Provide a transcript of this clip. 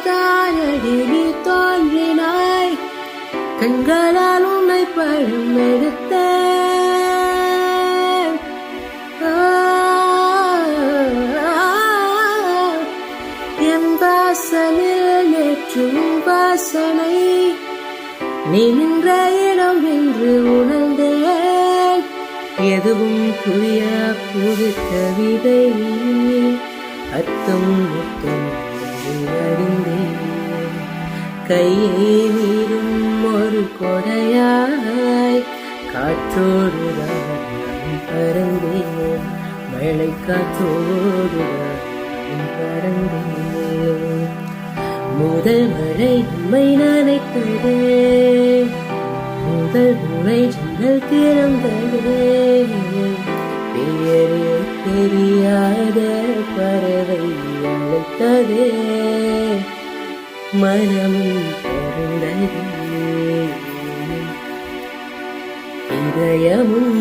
தானடி நீ தோன்றினாய் கண்களால் உன்னை பழம் எடுத்தேன் என் வாசலில் நேற்றும் வாசனை நீ நின்ற இடம் என்று உணர்ந்தேன் எதுவும் புரிய புது கவிதை அர்த்தம் முத்தம் அறிந்தேன் கையை மீறும் ஒரு கொடையாய் காற்றோடுதான் பறந்தேன் மழை காற்றோடுதான் பறந்தேன் முதல் மழை நம்மை நினைத்தது முதல் முறை ஜன்னல் திறந்தது பெயரில் தெரியாத பறவை அழைத்ததே மனமும் பிறந்தது இதயமும்